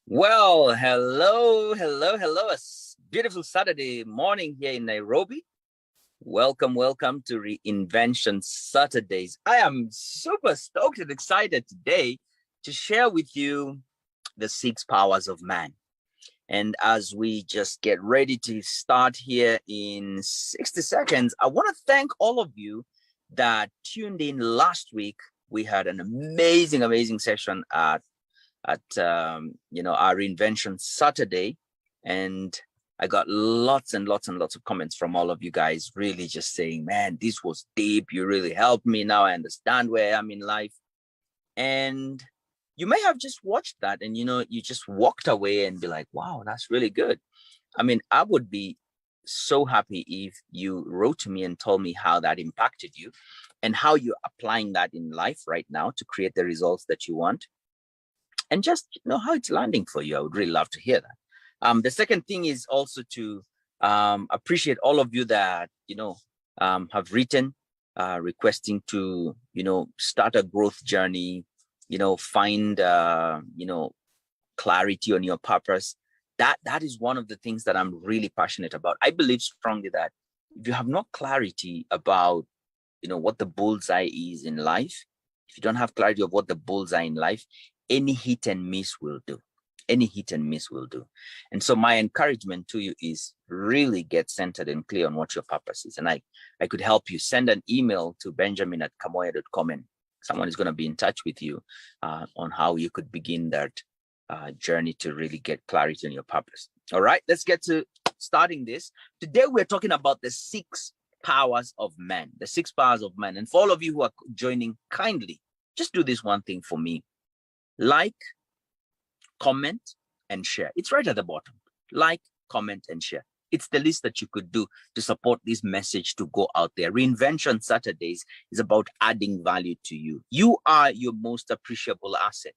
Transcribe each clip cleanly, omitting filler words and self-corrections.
Well, hello. Beautiful Saturday morning here in Nairobi. Welcome to Reinvention Saturdays. I am super stoked and excited today to share with you the 6 powers of man. And as we just get ready to start here in 60 seconds, I want to thank all of you that tuned in last week. We had an amazing session at our Reinvention Saturday, and I got lots of comments from all of you guys, really just saying, man, this was deep. You really helped me. Now I understand where I am in life. And you may have just watched that and you just walked away and be like, wow, that's really good. I mean, I would be so happy if you wrote to me and told me how that impacted you and how you're applying that in life right now to create the results that you want. And just how it's landing for you. I would really love to hear that. The second thing is also to appreciate all of you that have written requesting to start a growth journey, find clarity on your purpose. That is one of the things that I'm really passionate about. I believe strongly that if you have no clarity about what the bullseye is in life, if you don't have clarity of what the bullseye in life, any hit and miss will do. Any hit and miss will do. And so my encouragement to you is really get centered and clear on what your purpose is. And I could help you. Send an email to benjamin@kamoya.com, and someone is going to be in touch with you on how you could begin that journey to really get clarity on your purpose. All right, let's get to starting this. Today, we're talking about the 6 powers of man, the 6 powers of man. And for all of you who are joining, kindly, just do this one thing for me. Like, comment, and share. It's right at the bottom. Like, comment, and share. It's the least that you could do to support this message to go out there. Reinvention Saturdays is about adding value to you. You are your most appreciable asset.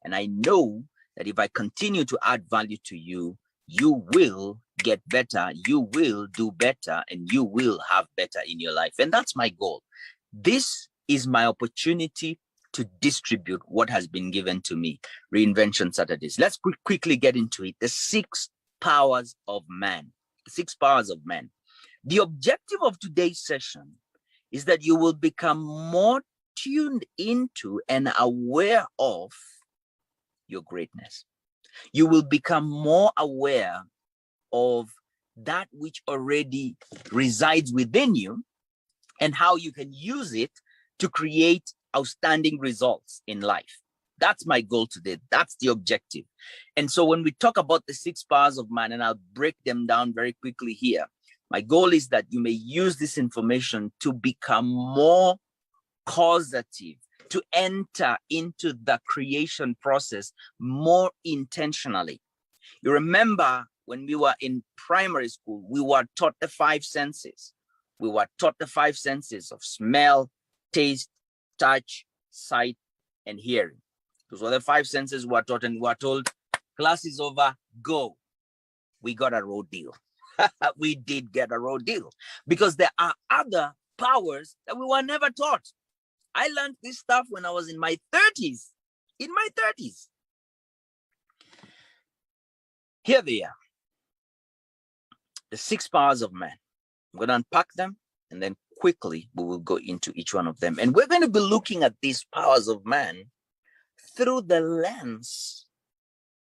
And I know that if I continue to add value to you, you will get better, you will do better, and you will have better in your life. And that's my goal. This is my opportunity to distribute what has been given to me. Reinvention Saturdays. Let's quickly get into it. The 6 powers of man. The 6 powers of man. The objective of today's session is that you will become more tuned into and aware of your greatness. You will become more aware of that which already resides within you and how you can use it to create outstanding results in life. That's my goal today. That's the objective. And so when we talk about the 6 powers of man, and I'll break them down very quickly here, my goal is that you may use this information to become more causative, to enter into the creation process more intentionally. You remember when we were in primary school, we were taught the 5 senses. We were taught the 5 senses of smell, taste, touch, sight, and hearing. Those were the 5 senses we were taught, and we were told, class is over, go. We got a road deal. We did get a road deal because there are other powers that we were never taught. I learned this stuff when I was in my 30s. In my 30s. Here they are. The 6 powers of man. I'm going to unpack them, and then quickly we will go into each one of them. And we're going to be looking at these powers of man through the lens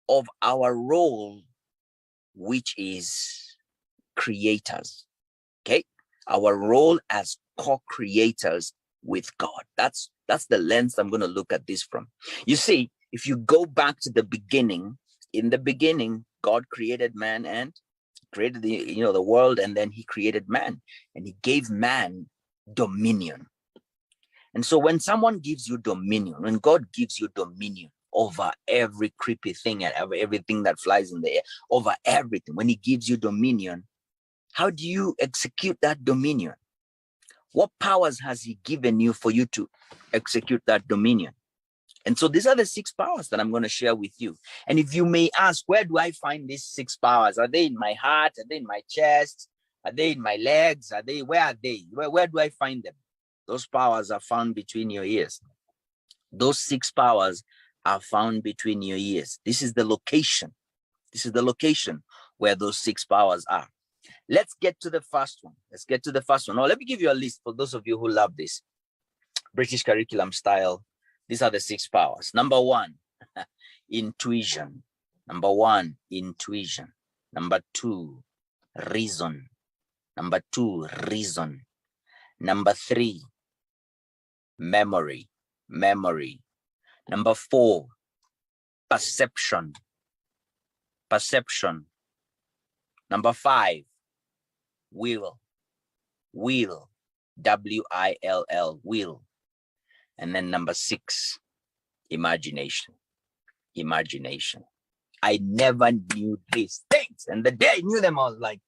of our role, which is creators. Okay? Our role as co-creators with God. That's the lens I'm going to look at this from. You see, if you go back to the beginning, in the beginning, God created man and created the world, and then he created man, and he gave man dominion. And so when someone gives you dominion, when God gives you dominion over every creepy thing and everything that flies in the air, over everything, when he gives you dominion, how do you execute that dominion? What powers has he given you for you to execute that dominion? And so these are the 6 powers that I'm going to share with you. And if you may ask, where do I find these 6 powers? Are they in my heart? Are they in my chest? Are they in my legs? Where are they? Where do I find them? Those powers are found between your ears. Those 6 powers are found between your ears. This is the location. This is the location where those 6 powers are. Let's get to the first one. Let's get to the first one. Now, let me give you a list for those of you who love this British curriculum style. These are the 6 powers. Number 1, intuition. Number 1, intuition. Number 2, reason. Number 2, reason. Number 3, memory. Memory. Number 4, perception. Perception. Number 5, will. Will. W-I-L-L, will. And then number 6, imagination. Imagination. I never knew these things. And the day I knew them, I was like,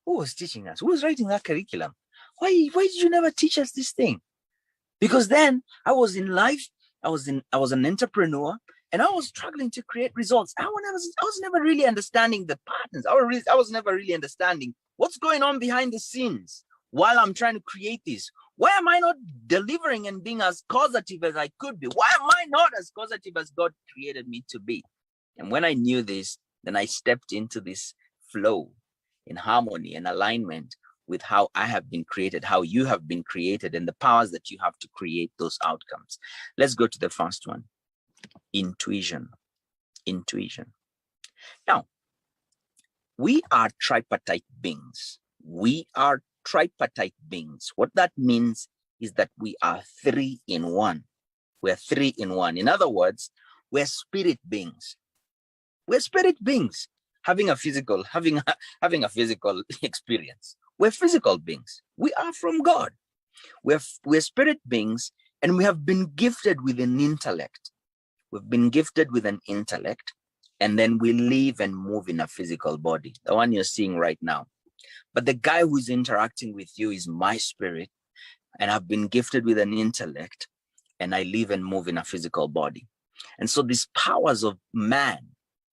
who was teaching us? Who was writing that curriculum? Why did you never teach us this thing? Because then I was in life, I was an entrepreneur, and I was struggling to create results. I was never really understanding the patterns. I was never really understanding what's going on behind the scenes while I'm trying to create this. Why am I not delivering and being as causative as I could be? Why am I not as causative as God created me to be? And when I knew this, then I stepped into this flow in harmony and alignment with how I have been created, how you have been created, and the powers that you have to create those outcomes. Let's go to the first one. Intuition. Intuition. Now, we are tripartite beings. We are tripartite beings. What that means is that we are 3 in 1. We're 3 in 1. In other words, we're spirit beings. We're spirit beings having a physical experience. We're physical beings. We are from God. We're spirit beings, and we have been gifted with an intellect. We've been gifted with an intellect, and then we live and move in a physical body, the one you're seeing right now. But the guy who's interacting with you is my spirit, and I've been gifted with an intellect, and I live and move in a physical body. And so these powers of man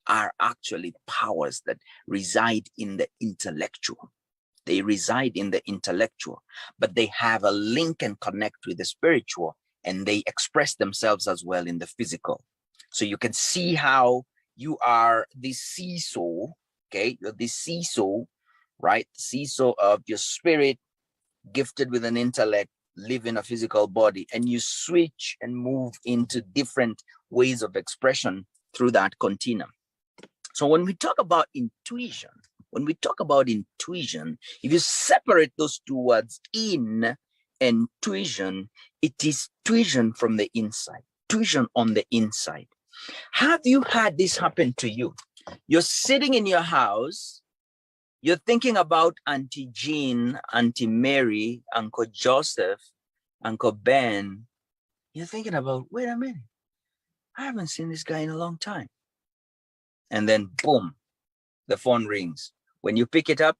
are actually powers that reside in the intellectual. They reside in the intellectual, but they have a link and connect with the spiritual, and they express themselves as well in the physical. So you can see how you are this seesaw, okay? You're this seesaw, right? Seesaw of your spirit, gifted with an intellect, live in a physical body, and you switch and move into different ways of expression through that continuum. So when we talk about intuition, if you separate those 2 words, in and tuition, it is tuition from the inside, tuition on the inside. Have you had this happen to you? You're sitting in your house, you're thinking about Auntie Jean, Auntie Mary, Uncle Joseph, Uncle Ben. You're thinking about, wait a minute, I haven't seen this guy in a long time. And then boom, the phone rings. When you pick it up,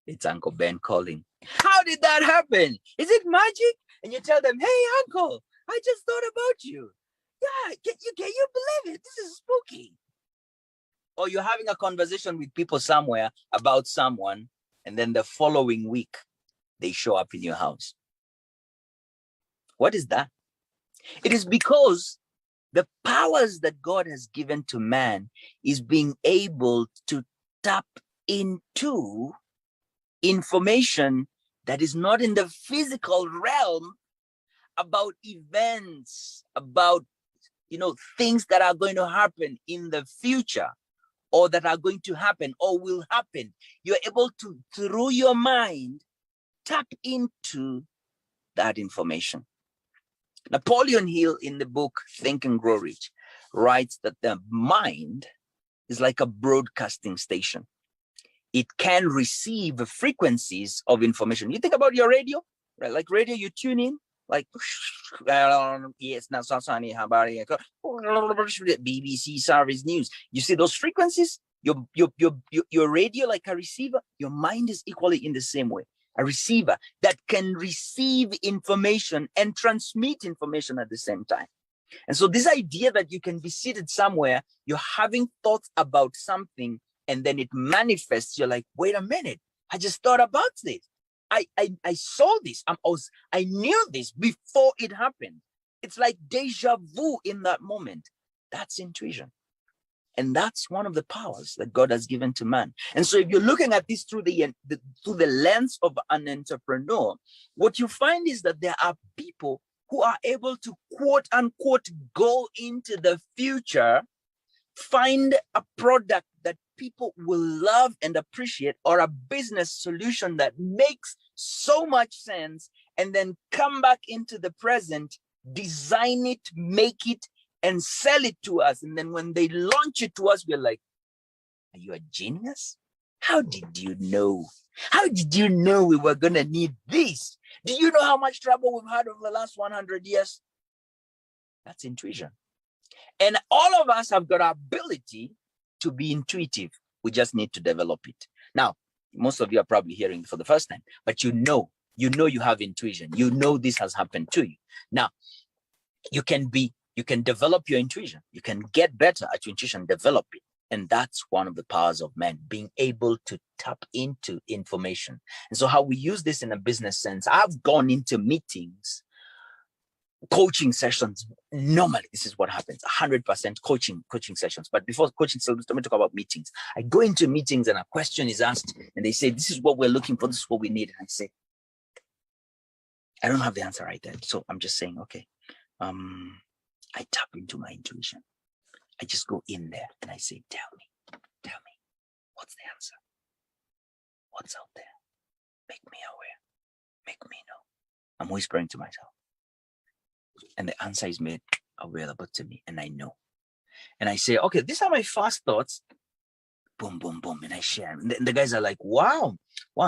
it's Uncle Ben calling. How did that happen? Is it magic? And you tell them, hey, Uncle, I just thought about you. Yeah, can you believe it? This is spooky. Or you're having a conversation with people somewhere about someone, and then the following week, they show up in your house. What is that? It is because the powers that God has given to man is being able to tap into information that is not in the physical realm about events, about things that are going to happen in the future, or that are going to happen or will happen. You're able to, through your mind, tap into that information. Napoleon Hill, in the book Think and Grow Rich, writes that the mind is like a broadcasting station. It can receive frequencies of information. You think about your radio, right? Like radio, you tune in, like yes, now BBC service news. You see those frequencies? Your radio, like a receiver, your mind is equally in the same way. A receiver that can receive information and transmit information at the same time. And so this idea that you can be seated somewhere, you're having thoughts about something, and then it manifests. You're like, wait a minute, I just thought about this. I saw this. I knew this before it happened. It's like deja vu in that moment. That's intuition. And that's one of the powers that God has given to man. And so if you're looking at this through the lens of an entrepreneur, what you find is that there are people who are able to quote unquote go into the future, find a product that people will love and appreciate, or a business solution that makes so much sense, and then come back into the present, design it, make it, and sell it to us. And then when they launch it to us, we're like, are you a genius? How did you know? How did you know we were going to need this? Do you know how much trouble we've had over the last 100 years? That's intuition. And all of us have got our ability to be intuitive. We just need to develop it. Now, most of you are probably hearing it for the first time, but you know you have intuition. You know this has happened to you. Now, you can develop your intuition. You can get better at your intuition, develop it. And that's one of the powers of man, being able to tap into information. And so how we use this in a business sense, I've gone into meetings, coaching sessions. Normally, this is what happens, 100% coaching sessions. But before coaching sessions, let me talk about meetings. I go into meetings and a question is asked and they say, this is what we're looking for. This is what we need. And I say, I don't have the answer right then. So I'm just saying, okay, I tap into my intuition. I just go in there and I say, tell me, what's the answer? What's out there? Make me aware, make me know. I'm whispering to myself. And the answer is made available to me, and I know. And I say, okay, these are my first thoughts. Boom, boom, boom. And I share. And the guys are like, wow,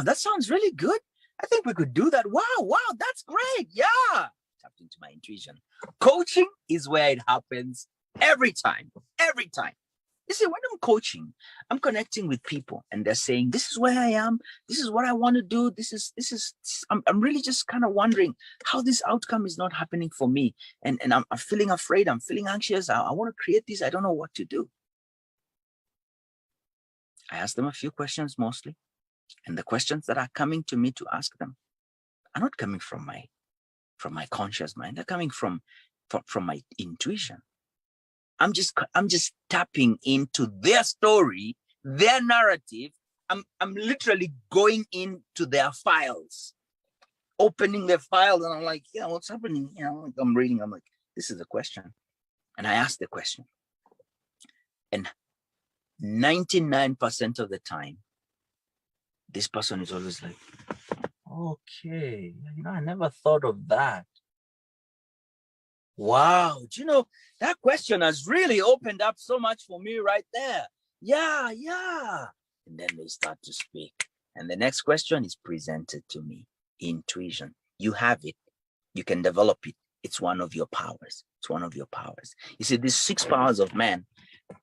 that sounds really good. I think we could do that. Wow, that's great. Yeah. Tapped into my intuition. Coaching is where it happens every time. You see, when I'm coaching, I'm connecting with people and they're saying, this is where I am. This is what I want to do. I'm really just kind of wondering how this outcome is not happening for me. And I'm feeling afraid. I'm feeling anxious. I want to create this. I don't know what to do. I ask them a few questions mostly. And the questions that are coming to me to ask them are not coming from my conscious mind. They're coming from my intuition. I'm just tapping into their story, their narrative. I'm literally going into their files, opening their files, and I'm like, yeah, what's happening? I'm reading. I'm like, this is a question, and I ask the question, and 99% of the time, this person is always like, okay, I never thought of that. Wow, do you know, that question has really opened up so much for me right there. Yeah. And then they start to speak. And the next question is presented to me. Intuition. You have it. You can develop it. It's one of your powers. You see, these 6 powers of man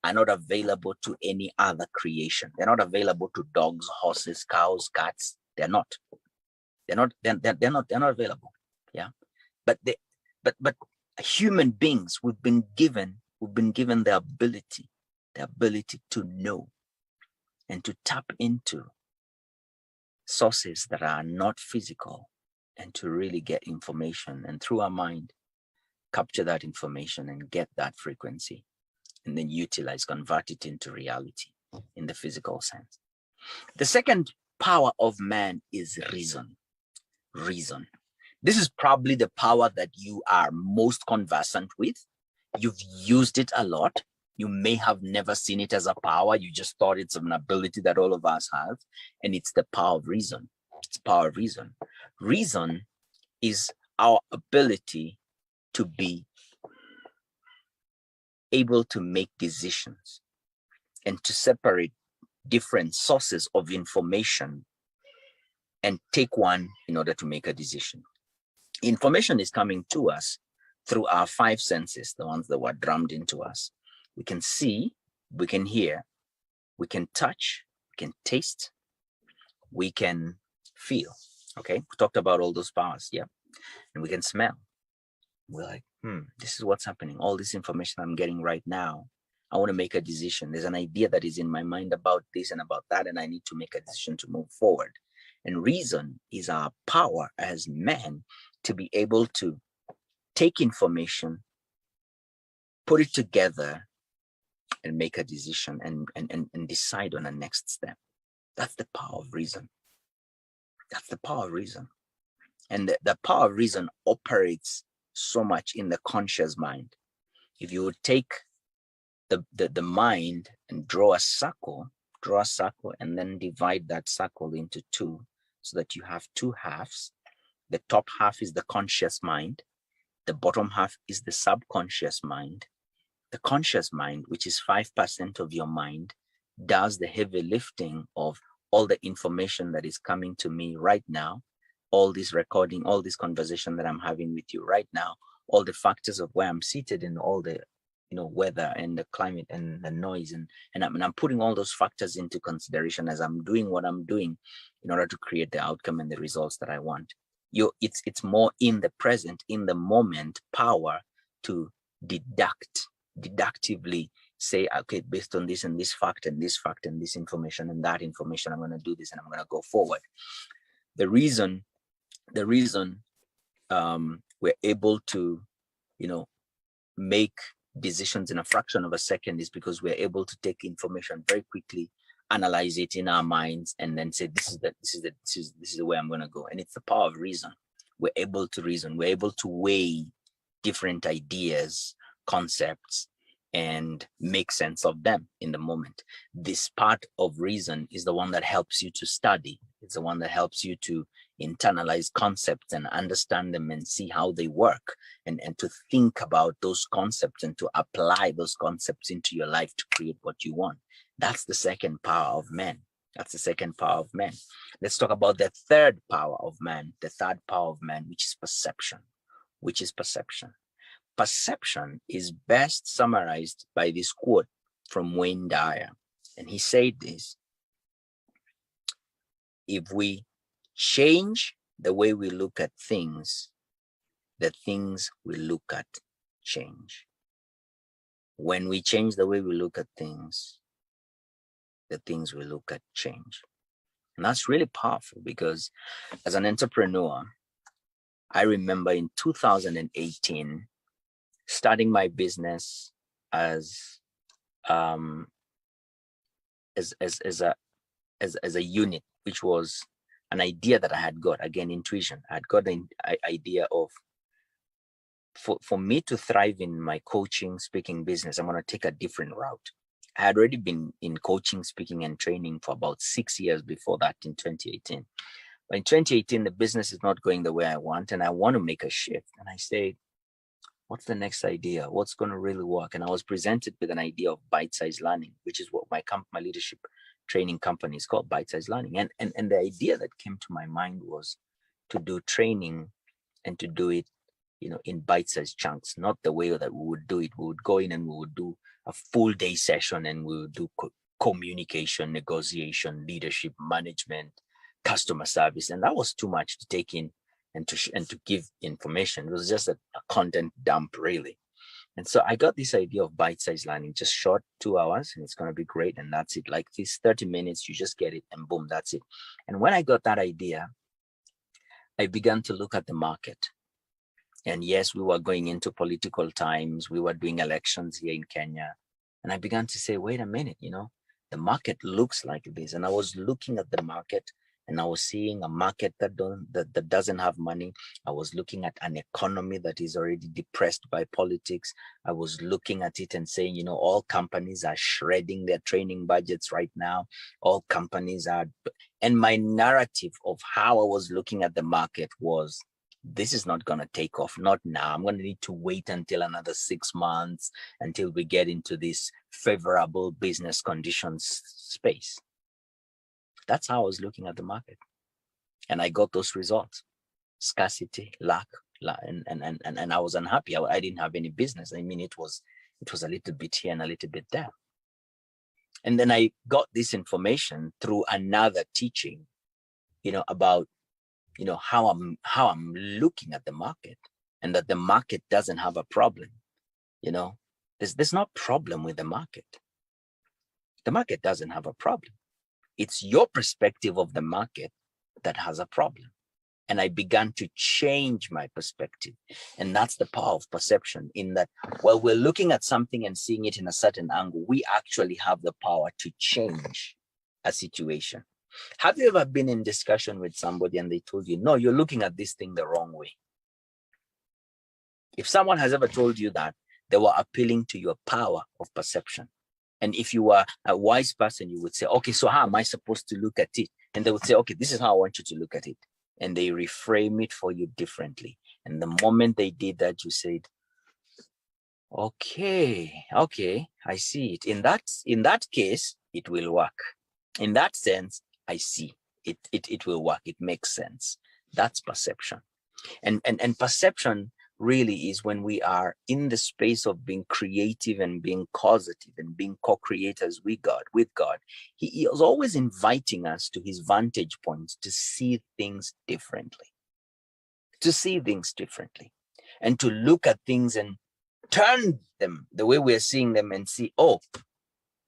are not available to any other creation. They're not available to dogs, horses, cows, cats. They're not available. Yeah. But human beings, we've been given the ability to know and to tap into sources that are not physical, and to really get information, and through our mind capture that information and get that frequency, and then convert it into reality in the physical sense. The second power of man is reason. This is probably the power that you are most conversant with. You've used it a lot. You may have never seen it as a power. You just thought it's an ability that all of us have. And it's the power of reason. It's power of reason. Reason is our ability to be able to make decisions and to separate different sources of information and take one in order to make a decision. Information is coming to us through our 5 senses, the ones that were drummed into us. We can see, we can hear, we can touch, we can taste, we can feel. Okay, we talked about all those powers, yeah. And we can smell. We're like, this is what's happening. All this information I'm getting right now, I want to make a decision. There's an idea that is in my mind about this and about that, and I need to make a decision to move forward. And reason is our power as men to be able to take information, put it together, and make a decision and decide on a next step. That's the power of reason. That's the power of reason. And the power of reason operates so much in the conscious mind. If you would take the mind and draw a circle and then divide that circle into two so that you have two halves. The top half is the conscious mind. The bottom half is the subconscious mind. The conscious mind, which is 5% of your mind, does the heavy lifting of all the information that is coming to me right now, all this recording, all this conversation that I'm having with you right now, all the factors of where I'm seated and all the weather and the climate and the noise, and I'm putting all those factors into consideration as I'm doing what I'm doing in order to create the outcome and the results that I want. It's more in the present, in the moment, power to deductively say, okay, based on this and this fact and this fact and this information and that information, I'm going to do this and I'm going to go forward. The reason we're able to, make decisions in a fraction of a second is because we're able to take information very quickly, analyze it in our minds, and then say, this is the way I'm going to go. And it's the power of reason. We're able to reason. We're able to weigh different ideas, concepts, and make sense of them in the moment. This part of reason is the one that helps you to study. It's the one that helps you to internalize concepts and understand them and see how they work, and to think about those concepts and to apply those concepts into your life to create what you want. That's the second power of man. That's the second power of man. Let's talk about the third power of man, the third power of man, which is perception. Perception is best summarized by this quote from Wayne Dyer. And he said this: if we change the way we look at things, the things we look at change. When we change the way we look at things, the things we look at change. And that's really powerful, because as an entrepreneur, I remember in 2018, starting my business as a unit, which was an idea that I had got, again, intuition. I had got an idea of, for me to thrive in my coaching, speaking business, I'm going to take a different route. I had already been in coaching, speaking, and training for about 6 years before that, in 2018. But in 2018, the business is not going the way I want, and I want to make a shift. And I said, what's the next idea? What's going to really work? And I was presented with an idea of bite-sized learning, which is what my leadership training company is called, bite-sized learning. And the idea that came to my mind was to do training and to do it, in bite-sized chunks, not the way that we would do it. We would go in and we would do a full day session, and we would do communication, negotiation, leadership, management, customer service. And that was too much to take in and to give information. It was just a content dump, really. And so I got this idea of bite-sized learning, just short, 2 hours, and it's going to be great. And that's it. Like this 30 minutes, you just get it and boom, that's it. And when I got that idea, I began to look at the market. And yes, we were going into political times. We were doing elections here in Kenya. And I began to say, wait a minute, the market looks like this. And I was looking at the market, and I was seeing a market that doesn't have money. I was looking at an economy that is already depressed by politics. I was looking at it and saying, all companies are shredding their training budgets right now. All companies are. And my narrative of how I was looking at the market was, this is not going to take off. Not now. I'm going to need to wait until another 6 months until we get into this favorable business conditions space. That's how I was looking at the market. And I got those results: scarcity, lack, and I was unhappy. I didn't have any business. I mean, it was a little bit here and a little bit there. And then I got this information through another teaching, about how I'm looking at the market, and that the market doesn't have a problem. There's no problem with the market. The market doesn't have a problem. It's your perspective of the market that has a problem. And I began to change my perspective. And that's the power of perception, in that while we're looking at something and seeing it in a certain angle, we actually have the power to change a situation. Have you ever been in discussion with somebody and they told you, no, you're looking at this thing the wrong way? If someone has ever told you that, they were appealing to your power of perception. And if you are a wise person, you would say, okay, so how am I supposed to look at it? And they would say, okay, this is how I want you to look at it. And they reframe it for you differently. And the moment they did that, you said, okay, I see it. In that case, it will work. In that sense, I see it will work. It makes sense. That's perception. And perception really is when we are in the space of being creative and being causative and being co-creators with God. He is always inviting us to his vantage points to see things differently, and to look at things and turn them the way we're seeing them and see, oh,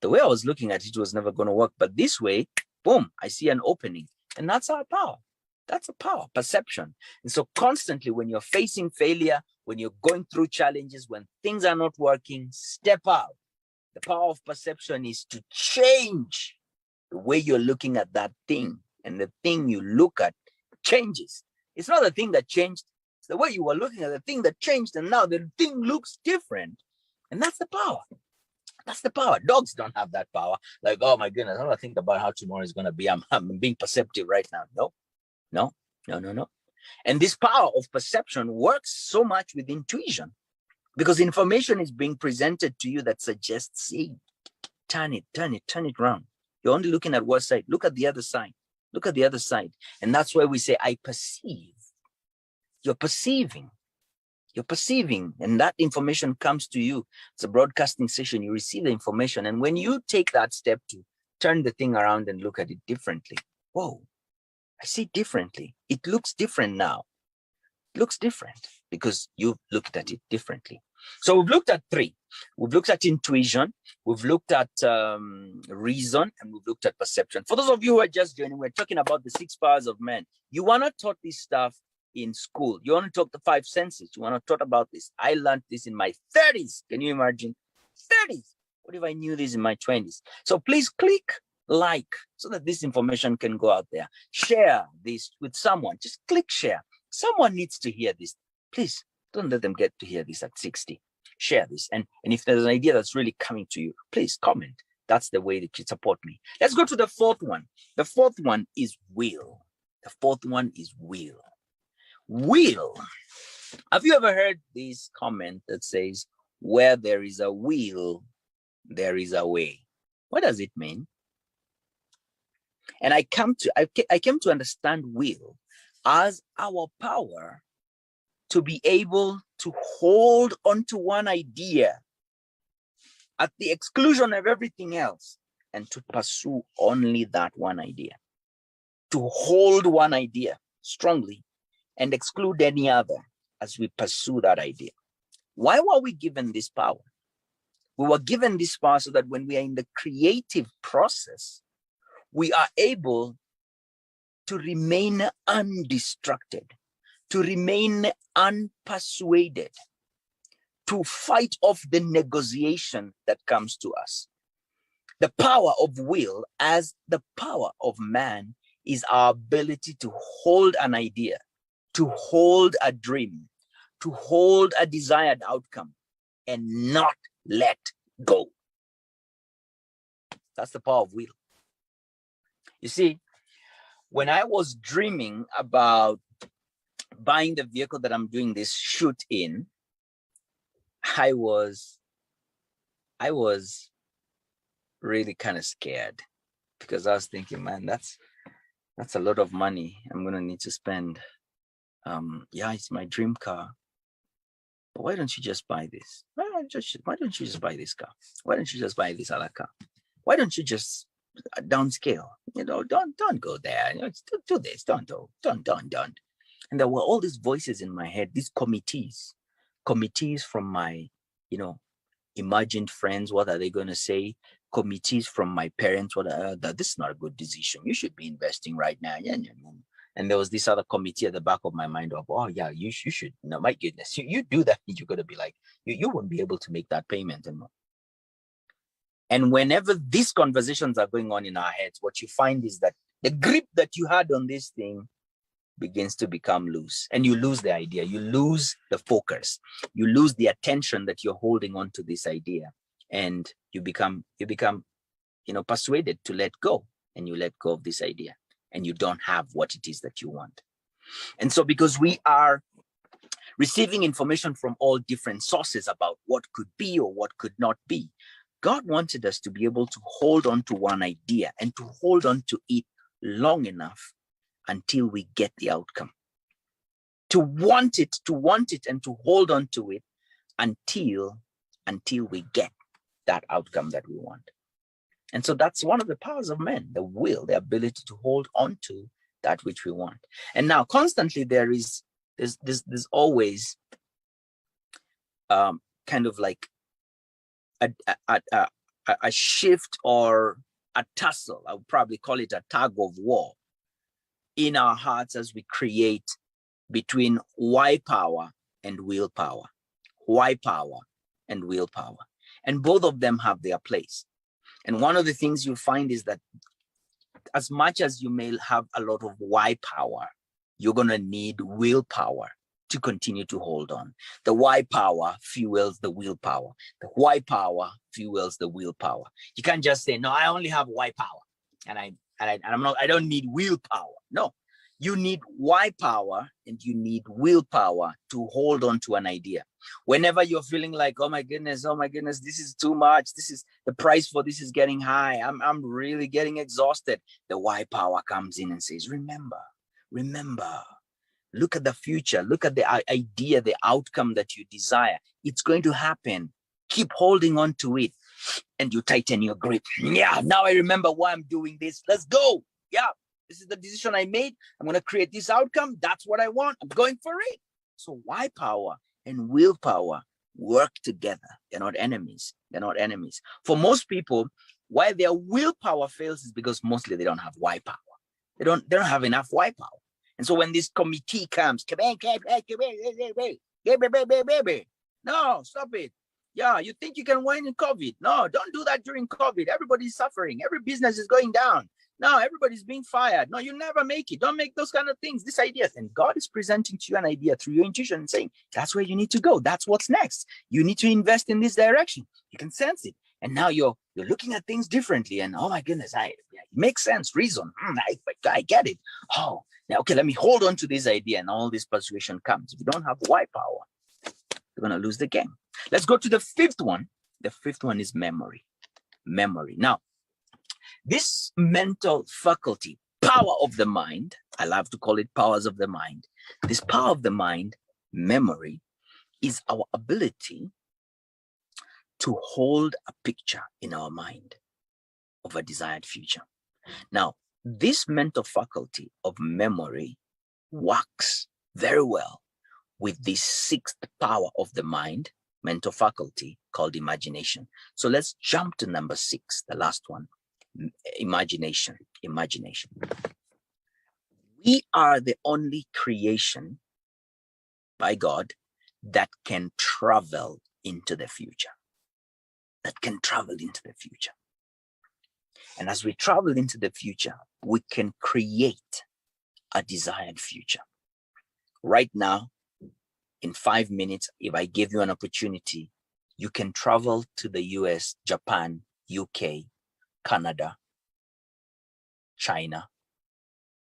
the way I was looking at it was never going to work, but this way, boom, I see an opening. And that's our power. That's a power, perception. And so constantly when you're facing failure, when you're going through challenges, when things are not working, step out. The power of perception is to change the way you're looking at that thing. And the thing you look at changes. It's not the thing that changed. It's the way you were looking at the thing that changed. And now the thing looks different. And that's the power. That's the power. Dogs don't have that power. Like, oh my goodness, I don't think about how tomorrow is going to be. I'm being perceptive right now. No. And this power of perception works so much with intuition, because information is being presented to you that suggests, see, turn it around. You're only looking at one side. Look at the other side. And that's why we say, I perceive. You're perceiving. And that information comes to you. It's a broadcasting session. You receive the information. And when you take that step to turn the thing around and look at it differently, whoa, I see it differently. It looks different now. It looks different because you've looked at it differently. So we've looked at three. We've looked at intuition, we've looked at reason, and we've looked at perception. For those of you who are just joining, we're talking about the 6 powers of man. You were not taught this stuff in school. You want to talk the 5 senses. You want to talk about this. I learned this in my 30s. Can you imagine? 30s. What if I knew this in my 20s? So please click like so that this information can go out there. Share this with someone. Just click share. Someone needs to hear this. Please don't let them get to hear this at 60. Share this. And if there's an idea that's really coming to you, please comment. That's the way that you support me. Let's go to the 4th one. The 4th one is will. The 4th one is will. Will. Have you ever heard this comment that says, where there is a will, there is a way? What does it mean? And I came to understand will as our power to be able to hold onto one idea at the exclusion of everything else and to pursue only that one idea. To hold one idea strongly and exclude any other as we pursue that idea. Why were we given this power? We were given this power so that when we are in the creative process, we are able to remain undistracted, to remain unpersuaded, to fight off the negotiation that comes to us. The power of will, as the power of man, is our ability to hold an idea, to hold a dream, to hold a desired outcome, and not let go. That's the power of will. You see, when I was dreaming about buying the vehicle that I'm doing this shoot in, I was really kind of scared, because I was thinking, man, that's a lot of money I'm gonna need to spend. Yeah, it's my dream car. But why don't you just buy this? Why don't you just buy this car? Why don't you just buy this other car? Why don't you just downscale? Don't go there. Do this. Don't. And there were all these voices in my head, these committees from my, imagined friends. What are they going to say? Committees from my parents. This is not a good decision. You should be investing right now. And there was this other committee at the back of my mind of, oh yeah, you should, my goodness, you do that, you're going to be like, you won't be able to make that payment anymore. And whenever these conversations are going on in our heads, what you find is that the grip that you had on this thing begins to become loose, and you lose the idea, you lose the focus, you lose the attention that you're holding on to this idea, and you become persuaded to let go, and you let go of this idea, and you don't have what it is that you want. And so because we are receiving information from all different sources about what could be or what could not be, God wanted us to be able to hold on to one idea and to hold on to it long enough until we get the outcome. To want it and to hold on to it until we get that outcome that we want. And so that's one of the powers of men, the will, the ability to hold on to that which we want. And now constantly there's always kind of like a shift or a tussle. I would probably call it a tug of war in our hearts as we create between why power and willpower. Why power and willpower. And both of them have their place. And one of the things you find is that as much as you may have a lot of why power, you're going to need willpower to continue to hold on. The why power fuels the willpower. The why power fuels the willpower. You can't just say, no, I only have why power, and I don't need willpower. No, you need why power and you need willpower to hold on to an idea. Whenever you're feeling like, oh my goodness, this is too much. This is the price for this is getting high. I'm really getting exhausted. The why power comes in and says, remember. Look at the future. Look at the idea, the outcome that you desire. It's going to happen. Keep holding on to it. And you tighten your grip. Yeah, now I remember why I'm doing this. Let's go. Yeah, this is the decision I made. I'm going to create this outcome. That's what I want. I'm going for it. So why power and willpower work together. They're not enemies. For most people, why their willpower fails is because mostly they don't have why power. They don't have enough why power. And so when this committee comes, no, stop it. Yeah, you think you can win in COVID? No, don't do that during COVID. Everybody's suffering. Every business is going down. No, everybody's being fired. No, you never make it. Don't make those kind of things, these ideas. And God is presenting to you an idea through your intuition and saying, that's where you need to go. That's what's next. You need to invest in this direction. You can sense it. And now you're looking at things differently. And oh my goodness, it makes sense. Reason. I get it. Oh, now, okay, let me hold on to this idea, and all this persuasion comes. If you don't have why power, you're going to lose the game. Let's go to the fifth one. The fifth one is memory. Now, this mental faculty, power of the mind, I love to call it powers of the mind. This power of the mind, memory, is our ability to hold a picture in our mind of a desired future. Now, this mental faculty of memory works very well with the sixth power of the mind, mental faculty, called imagination. So let's jump to number 6, the last one, imagination. We are the only creation by God that can travel into the future. And as we travel into the future, we can create a desired future. Right now, in 5 minutes, if I give you an opportunity, you can travel to the US, Japan, UK, Canada, China,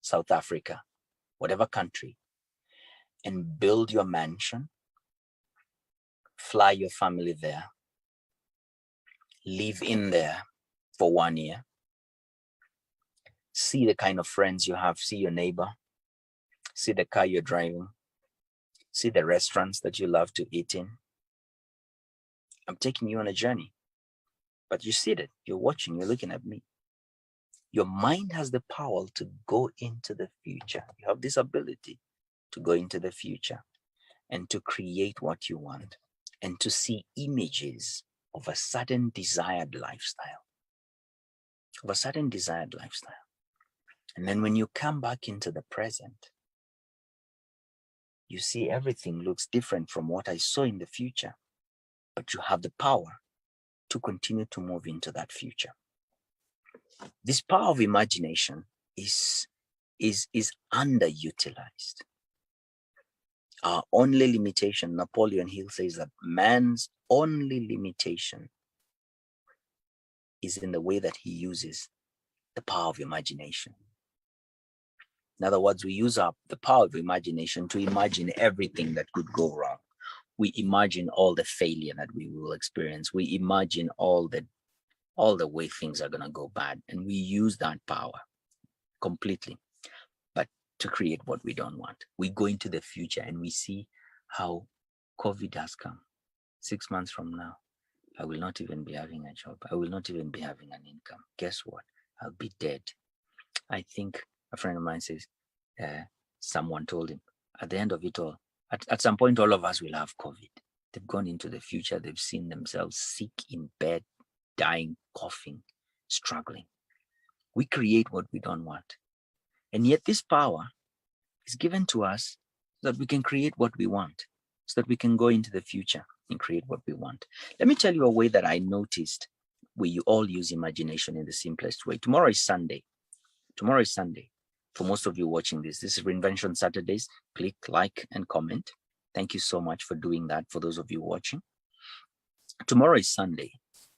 South Africa, whatever country, and build your mansion, fly your family there, live in there for 1 year, see the kind of friends you have, see your neighbor, see the car you're driving, see the restaurants that you love to eat in. I'm taking you on a journey, but you're seated, you're watching, you're looking at me. Your mind has the power to go into the future. You have this ability to go into the future and to create what you want and to see images of a certain desired lifestyle. And then when you come back into the present, you see everything looks different from what I saw in the future, but you have the power to continue to move into that future. This power of imagination is underutilized. Our only limitation, Napoleon Hill says that man's only limitation is in the way that he uses the power of imagination. In other words, we use up the power of imagination to imagine everything that could go wrong. We imagine all the failure that we will experience. We imagine all the way things are going to go bad. And we use that power completely, but to create what we don't want. We go into the future and we see how COVID has come. 6 months from now, I will not even be having a job. I will not even be having an income. Guess what? I'll be dead. I think a friend of mine says, someone told him at the end of it all, at some point, all of us will have COVID. They've gone into the future. They've seen themselves sick in bed, dying, coughing, struggling. We create what we don't want. And yet this power is given to us so that we can create what we want, so that we can go into the future and create what we want. Let me tell you a way that I noticed where you all use imagination in the simplest way. Tomorrow is Sunday. Tomorrow is Sunday. For most of you watching this is Reinvention Saturdays. Click like and comment. Thank you so much for doing that. For those of you watching, tomorrow is Sunday.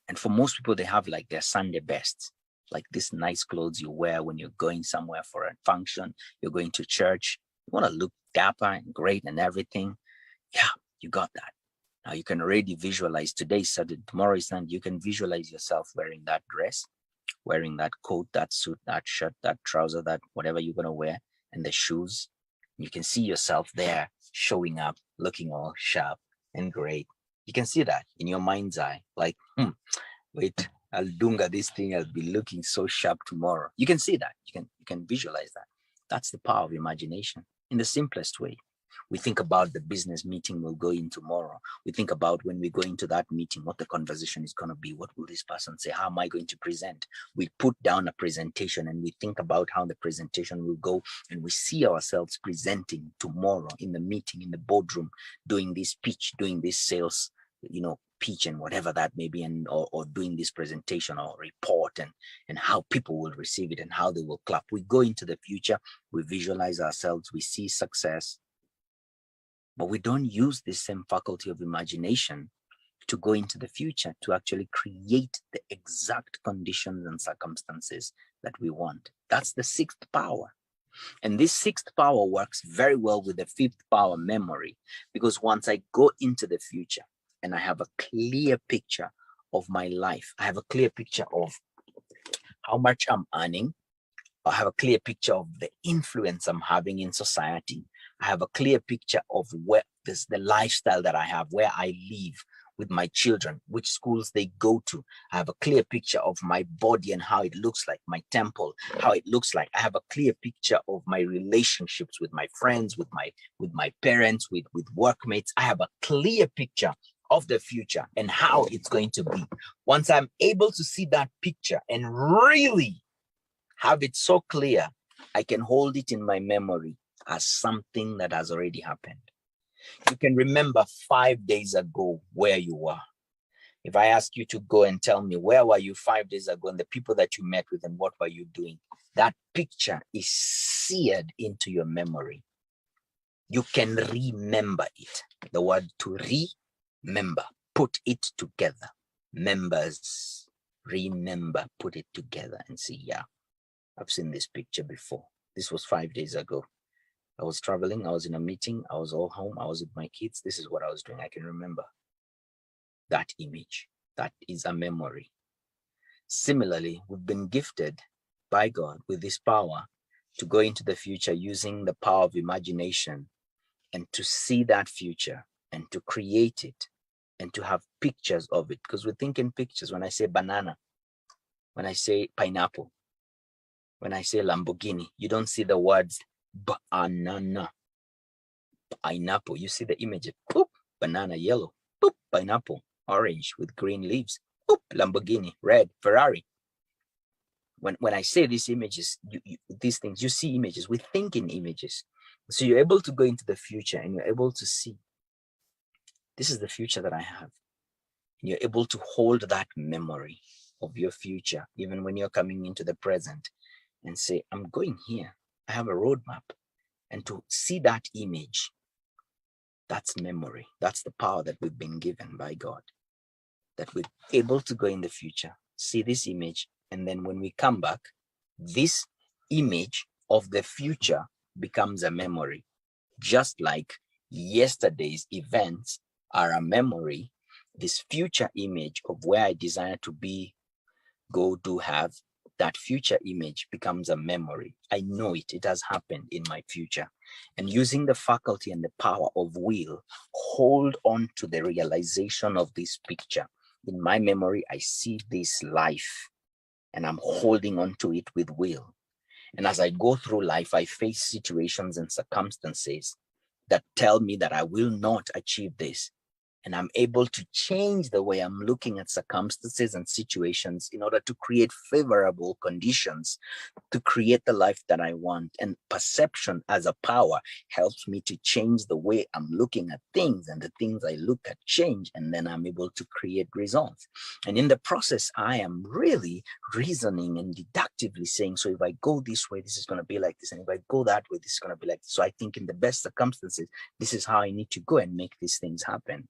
And for most people, they have like their Sunday best, like this nice clothes you wear when you're going somewhere for a function, you're going to church, you want to look dapper and great and everything. Yeah, you got that. Now you can already visualize today's Saturday, tomorrow is Sunday. You can visualize yourself wearing that dress, wearing that coat, that suit, that shirt, that trouser, that whatever you're going to wear, and the shoes. You can see yourself there showing up, looking all sharp and great. You can see that in your mind's eye, like, wait, I'll dunga this thing, I'll be looking so sharp tomorrow. You can see that. You can visualize that. That's the power of imagination in the simplest way. We think about the business meeting we'll go in tomorrow. We think about when we go into that meeting, what the conversation is going to be. What will this person say? How am I going to present? We put down a presentation and we think about how the presentation will go. And we see ourselves presenting tomorrow in the meeting, in the boardroom, doing this pitch, doing this sales, pitch and whatever that may be, and or doing this presentation or report, and how people will receive it and how they will clap. We go into the future, we visualize ourselves, we see success. But we don't use the same faculty of imagination to go into the future to actually create the exact conditions and circumstances that we want. That's the sixth power. And this sixth power works very well with the fifth power, memory, because once I go into the future and I have a clear picture of my life, I have a clear picture of how much I'm earning, I have a clear picture of the influence I'm having in society, I have a clear picture of where the lifestyle that I have, where I live with my children, which schools they go to. I have a clear picture of my body and how it looks like, my temple, how it looks like. I have a clear picture of my relationships with my friends, with my parents, with workmates. I have a clear picture of the future and how it's going to be. Once I'm able to see that picture and really have it so clear, I can hold it in my memory as something that has already happened. You can remember 5 days ago where you were. If I ask you to go and tell me where were you 5 days ago and the people that you met with and what were you doing, that picture is seared into your memory. You can remember it. The word to remember, put it together. Members, remember, put it together and see, yeah, I've seen this picture before. This was 5 days ago. I was traveling, I was in a meeting, I was all home, I was with my kids. This is what I was doing. I can remember that image. That is a memory. Similarly, we've been gifted by God with this power to go into the future using the power of imagination and to see that future and to create it and to have pictures of it. Because we think in pictures. When I say banana, when I say pineapple, when I say Lamborghini, you don't see the words banana, pineapple. You see the image, boop, banana, yellow, boop, pineapple, orange with green leaves, boop, Lamborghini, red, Ferrari. when I say these images, these things, you see images, we think in images. So you're able to go into the future and you're able to see, this is the future that I have. And you're able to hold that memory of your future, even when you're coming into the present, and say, I'm going here. I have a roadmap. And to see that image, that's memory. That's the power that we've been given by God, that we're able to go in the future, see this image, and then when we come back, this image of the future becomes a memory. Just like yesterday's events are a memory, this future image of where I desire to be, go, do, have, that future image becomes a memory. I know it. It has happened in my future. And using the faculty and the power of will, hold on to the realization of this picture. In my memory, I see this life and I'm holding on to it with will. And as I go through life, I face situations and circumstances that tell me that I will not achieve this. And I'm able to change the way I'm looking at circumstances and situations in order to create favorable conditions to create the life that I want. And perception as a power helps me to change the way I'm looking at things, and the things I look at change, and then I'm able to create results. And in the process, I am really reasoning and deductively saying, so if I go this way, this is going to be like this. And if I go that way, this is going to be like this. So I think in the best circumstances, this is how I need to go and make these things happen.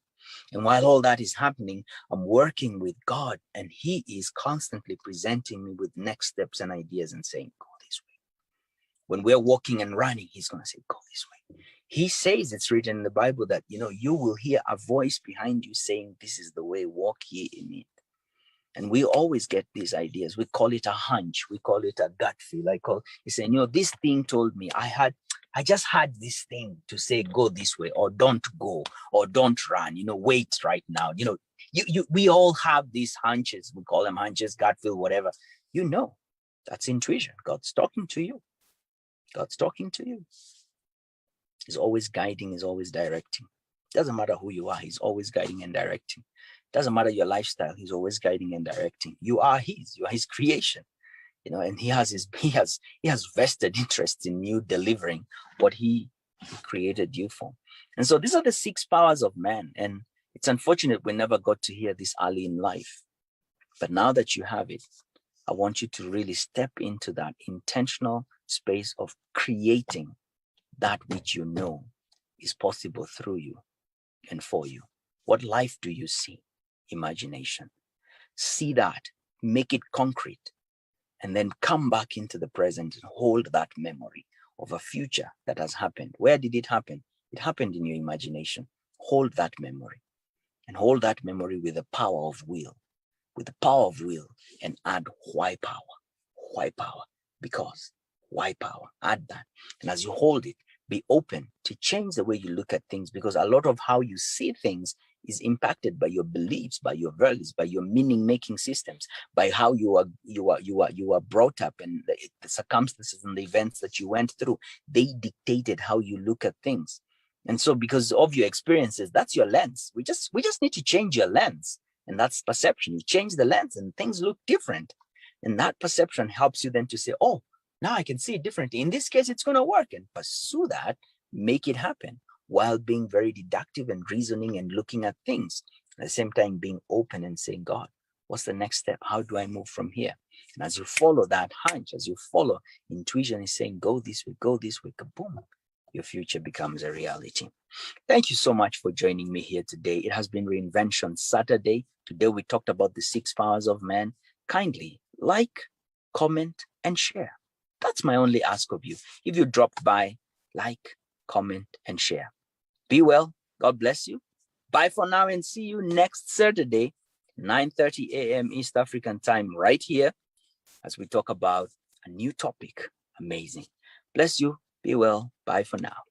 And while all that is happening, I'm working with God, and He is constantly presenting me with next steps and ideas and saying, go this way. When we're walking and running, He's going to say, go this way. He says, it's written in the Bible that, you will hear a voice behind you saying, this is the way, walk ye in it. And we always get these ideas. We call it a hunch. We call it a gut feel. He's saying, this thing told me, I just had this thing to say, go this way, or don't go, or don't run, wait right now. We all have these hunches. We call them hunches, gut feel, whatever. That's intuition. God's talking to you. God's talking to you. He's always guiding, he's always directing. Doesn't matter who you are, he's always guiding and directing. Doesn't matter your lifestyle, he's always guiding and directing. You are his creation. And he has vested interest in you delivering what he created you for. And so these are the 6 powers of man. And it's unfortunate we never got to hear this early in life. But now that you have it, I want you to really step into that intentional space of creating that which you know is possible through you and for you. What life do you see? Imagination. See that, make it concrete, and then come back into the present and hold that memory of a future that has happened. Where did it happen? It happened in your imagination. Hold that memory, and hold that memory with the power of will. With the power of will, and add why power. Why power? Because. Why power? Add that. And as you hold it, be open to change the way you look at things, because a lot of how you see things is impacted by your beliefs, by your values, by your meaning-making systems, by how you are brought up, and the circumstances and the events that you went through. They dictated how you look at things. And so because of your experiences, that's your lens. We just need to change your lens. And that's perception. You change the lens and things look different. And that perception helps you then to say, oh, now I can see it differently. In this case, it's going to work, and pursue that, make it happen, while being very deductive and reasoning and looking at things. At the same time, being open and saying, God, what's the next step? How do I move from here? And as you follow that hunch, as you follow intuition is saying, go this way, kaboom, your future becomes a reality. Thank you so much for joining me here today. It has been Reinvention Saturday. Today we talked about the 6 powers of man. Kindly like, comment, and share. That's my only ask of you. If you dropped by, like, comment, and share. Be well. God bless you. Bye for now, and see you next Saturday, 9:30 a.m. East African time, right here, as we talk about a new topic. Amazing. Bless you. Be well. Bye for now.